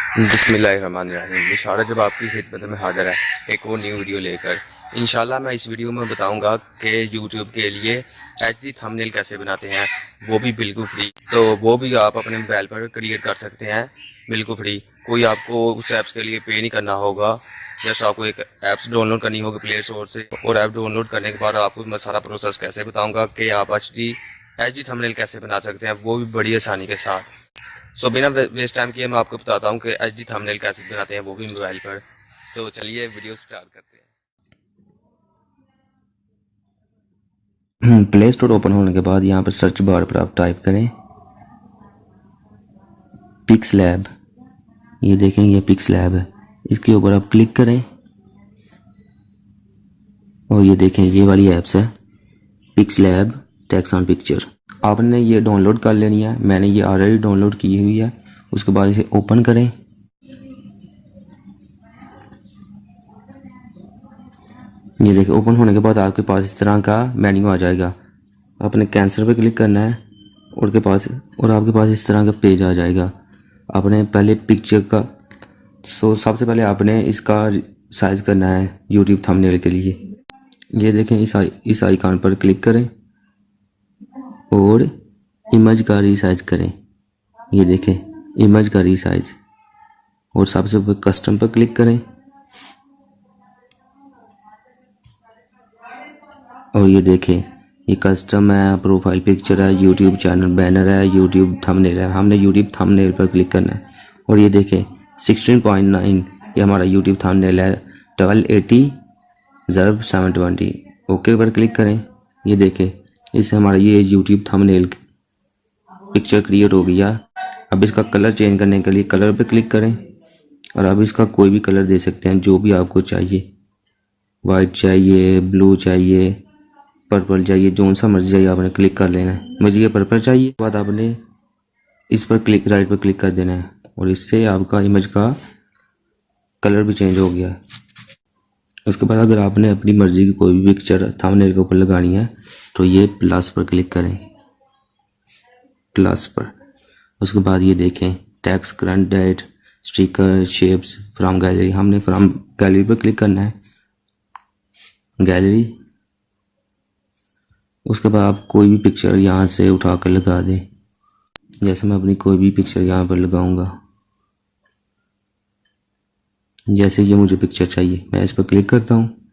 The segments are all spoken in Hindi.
बिस्मिल्लाहिर्रहमानिर्रहीम। इशारा जब आपकी खिदमत में हाजिर है एक और न्यू वीडियो लेकर। इंशाल्लाह मैं इस वीडियो में बताऊंगा कि यूट्यूब के लिए एचडी थंबनेल कैसे बनाते हैं, वो भी बिल्कुल फ्री। तो वो भी आप अपने मोबाइल पर क्रिएट कर सकते हैं बिल्कुल फ्री। कोई आपको उस ऐप्स के लिए पे नहीं करना होगा। जस्ट आपको एक ऐप्स डाउनलोड करनी होगी प्ले स्टोर से, और ऐप डाउनलोड करने के बाद आपको मैं सारा प्रोसेस कैसे बताऊँगा कि आप एचडी थंबनेल कैसे बना सकते हैं, वो भी बड़ी आसानी के साथ। सो बिना वेस्ट टाइम किए मैं आपको बताता हूँ कि एचडी थंबनेल कैसे बनाते हैं, वो भी मोबाइल पर। सो चलिए वीडियो स्टार्ट करते हैं। प्ले स्टोर ओपन होने के बाद यहाँ पर सर्च बार पर आप टाइप करें पिक्सलैब। ये देखें, ये पिक्सलैब है। इसके ऊपर आप क्लिक करें और ये देखें, ये वाली ऐप्स है पिक्सलैब टेक्स्ट ऑन पिक्चर। आपने ये डाउनलोड कर लेनी है। मैंने ये ऑलरेडी डाउनलोड की हुई है। उसके बाद इसे ओपन करें। ये देखिए, ओपन होने के बाद आपके पास इस तरह का मेन्यू आ जाएगा। आपने कैंसिल पे क्लिक करना है और आपके पास इस तरह का पेज आ जाएगा। आपने पहले पिक्चर का सबसे पहले आपने इसका साइज करना है यूट्यूब थंबनेल के लिए। ये देखें, इस आइकॉन पर क्लिक करें और इमेज का रीसाइज करें। ये देखें, इमेज का रीसाइज, और सबसे ऊपर कस्टम पर क्लिक करें और ये देखें, ये कस्टम है, प्रोफाइल पिक्चर है, यूट्यूब चैनल बैनर है, यूट्यूब थंबनेल है। हमने यूट्यूब थंबनेल पर क्लिक करना है और ये देखें 16.9 ये हमारा यूट्यूब थंबनेल है। 1280 ज़रब 720 ओके पर क्लिक करें। ये देखें, इससे हमारा ये यूट्यूब थंबनेल पिक्चर क्रिएट हो गया। अब इसका कलर चेंज करने के लिए कलर पे क्लिक करें और अब इसका कोई भी कलर दे सकते हैं जो भी आपको चाहिए। वाइट चाहिए, ब्लू चाहिए, पर्पल चाहिए, जो सा मर्जी चाहिए आपने क्लिक कर लेना है। मुझे ये पर्पल चाहिए। बाद आपने इस पर क्लिक राइट पर क्लिक कर देना है और इससे आपका इमेज का कलर भी चेंज हो गया। उसके बाद अगर आपने अपनी मर्जी की कोई भी पिक्चर थंबनेल के ऊपर लगानी है तो ये प्लस पर क्लिक करें, प्लस पर। उसके बाद ये देखें, text, current date, sticker, shapes, from gallery. हमने फ्रॉम गैलरी पर क्लिक करना है, गैलरी। उसके बाद आप कोई भी पिक्चर यहाँ से उठा कर लगा दें। जैसे मैं अपनी कोई भी पिक्चर यहाँ पर लगाऊंगा। जैसे ये मुझे पिक्चर चाहिए, मैं इस पर क्लिक करता हूँ,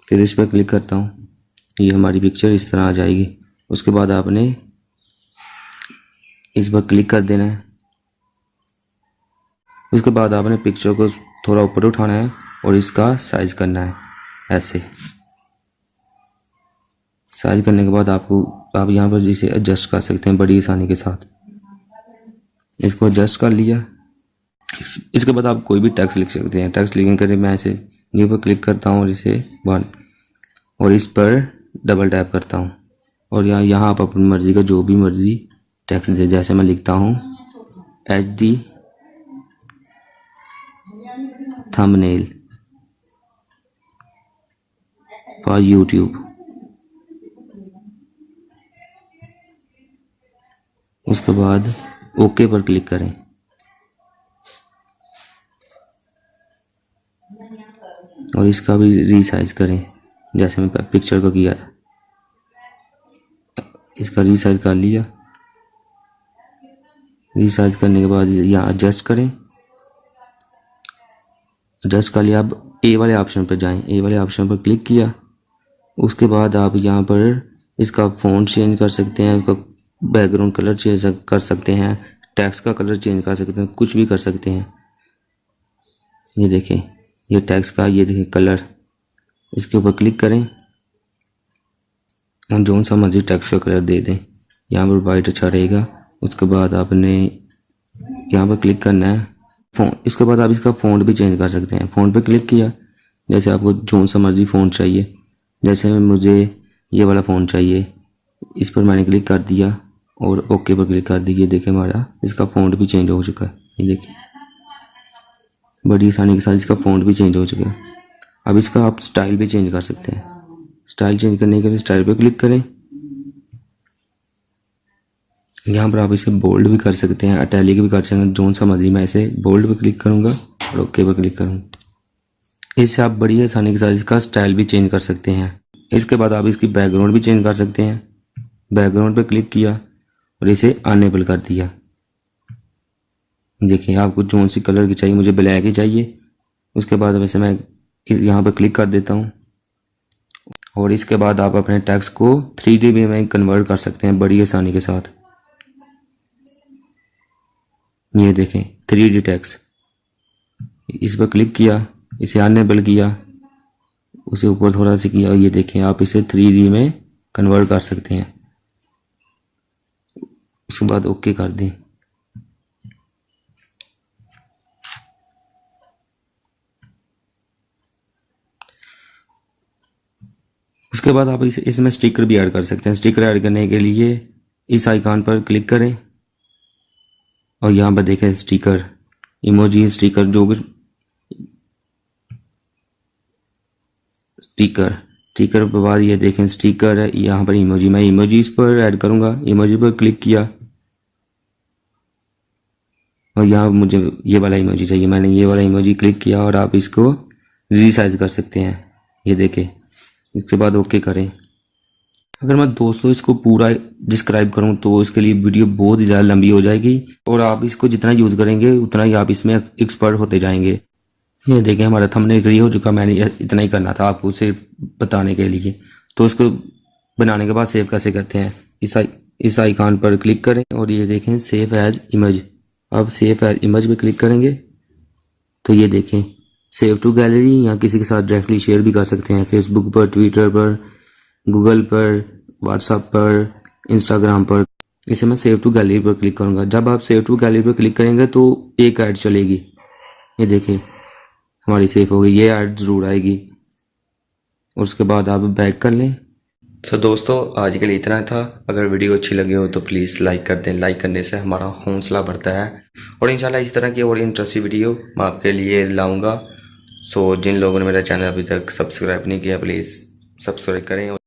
फिर इस पर क्लिक करता हूँ, ये हमारी पिक्चर इस तरह आ जाएगी। उसके बाद आपने इस पर क्लिक कर देना है। उसके बाद आपने पिक्चर को थोड़ा ऊपर उठाना है और इसका साइज करना है। ऐसे साइज करने के बाद आप यहाँ पर जिसे एडजस्ट कर सकते हैं बड़ी आसानी के साथ। इसको एडजस्ट कर लिया। इसके बाद आप कोई भी टेक्स्ट लिख सकते हैं। टेक्स्ट लिखने के लिए मैं इसे न्यू पर क्लिक करता हूँ और इसे वन, और इस पर डबल टैप करता हूँ और यहाँ आप अपनी मर्जी का जो भी मर्जी टेक्स्ट दे। जैसे मैं लिखता हूँ एचडी थंबनेल फॉर यूट्यूब। उसके बाद ओके पर क्लिक करें और इसका भी रीसाइज करें जैसे मैं पिक्चर को किया था। इसका रीसाइज कर लिया। रीसाइज करने के बाद यहाँ एडजस्ट करें। एडजस्ट कर लिया। अब ए वाले ऑप्शन पर जाएं। ए वाले ऑप्शन पर क्लिक किया। उसके बाद आप यहाँ पर इसका फ़ॉन्ट चेंज कर सकते हैं, उसका बैकग्राउंड कलर चेंज कर सकते हैं, टेक्स्ट का कलर चेंज कर सकते हैं, कुछ भी कर सकते हैं। ये देखें, ये टेक्स्ट का, ये देखें कलर। इसके ऊपर क्लिक करें और जो सा मर्जी टेक्स्ट का कलर दे दें। यहाँ पर वाइट अच्छा रहेगा। उसके बाद आपने यहाँ पर क्लिक करना है इसके बाद आप इसका फ़ॉन्ट भी चेंज कर सकते हैं। फ़ॉन्ट पे क्लिक किया, जैसे आपको जो सा मर्जी फ़ॉन्ट चाहिए। जैसे मुझे ये वाला फ़ॉन्ट चाहिए, इस पर मैंने क्लिक कर दिया और ओके पर क्लिक कर दिया। ये देखें, हमारा इसका फ़ॉन्ट भी चेंज हो चुका है। ये देखिए, बड़ी आसानी के साथ इसका फ़ॉन्ट भी चेंज हो चुका है। अब इसका आप स्टाइल भी चेंज कर सकते हैं। स्टाइल चेंज करने के लिए स्टाइल पे क्लिक करें। यहाँ पर आप इसे बोल्ड भी कर सकते हैं, अटैलिक भी कर सकते हैं, जोन सा मर्जी। मैं इसे बोल्ड पे क्लिक करूँगा और ओके पे क्लिक करूँगा। इससे आप बड़ी आसानी के साथ इसका स्टाइल भी चेंज कर सकते हैं। इसके बाद आप इसकी बैकग्राउंड भी चेंज कर सकते हैं। बैकग्राउंड पे क्लिक किया और इसे अनेबल कर दिया। देखिए आपको जोन सी कलर की चाहिए, मुझे ब्लैक ही चाहिए। उसके बाद वैसे मैं यहाँ पर क्लिक कर देता हूँ और इसके बाद आप अपने टेक्स्ट को 3D में कन्वर्ट कर सकते हैं बड़ी आसानी के साथ। ये देखें 3D टेक्स्ट, इस पर क्लिक किया, इसे अनेबल किया, उसे ऊपर थोड़ा सा किया और ये देखें आप इसे 3D में कन्वर्ट कर सकते हैं। उसके बाद ओके कर दें। उसके बाद आप इसमें स्टिकर भी ऐड कर सकते हैं। स्टिकर ऐड करने के लिए इस आइकॉन पर क्लिक करें और यहाँ पर देखें स्टिकर, इमोजी स्टिकर, जो भी स्टिकर के बाद ये देखें स्टिकर है, यहाँ पर इमोजी, मैं इमोजी इस पर ऐड करूँगा। इमोजी पर क्लिक किया और यहाँ मुझे ये वाला इमोजी चाहिए, मैंने ये वाला इमोजी क्लिक किया और आप इसको रीसाइज कर सकते हैं। ये देखें, इसके बाद ओके करें। अगर मैं दोस्तों इसको पूरा डिस्क्राइब करूं तो इसके लिए वीडियो बहुत ही ज़्यादा लंबी हो जाएगी और आप इसको जितना यूज़ करेंगे उतना ही आप इसमें एक्सपर्ट होते जाएंगे। ये देखें हमारा थंबनेल क्रिएट हो चुका, मैंने इतना ही करना था आपको सिर्फ बताने के लिए। तो इसको बनाने के बाद सेव कैसे करते हैं, इस आइकॉन पर क्लिक करें और ये देखें सेव एज इमेज। अब सेव एज इमेज पे क्लिक करेंगे तो ये देखें सेव टू गैलरी, या किसी के साथ डायरेक्टली शेयर भी कर सकते हैं, फेसबुक पर, ट्विटर पर, गूगल पर, व्हाट्सएप पर, इंस्टाग्राम पर। इसे मैं सेव टू गैलरी पर क्लिक करूंगा। जब आप सेव टू गैलरी पर क्लिक करेंगे तो एक ऐड चलेगी, ये देखें हमारी सेव हो गई, ये ऐड ज़रूर आएगी। और उसके बाद आप बैक कर लें। तो दोस्तों आज के लिए इतना था। अगर वीडियो अच्छी लगी हो तो प्लीज़ लाइक कर दें। लाइक करने से हमारा हौसला बढ़ता है और इंशाल्लाह इस तरह की और इंटरेस्टिंग वीडियो मैं आपके लिए लाऊंगा। सो जिन लोगों ने मेरा चैनल अभी तक सब्सक्राइब नहीं किया प्लीज़ सब्सक्राइब करें।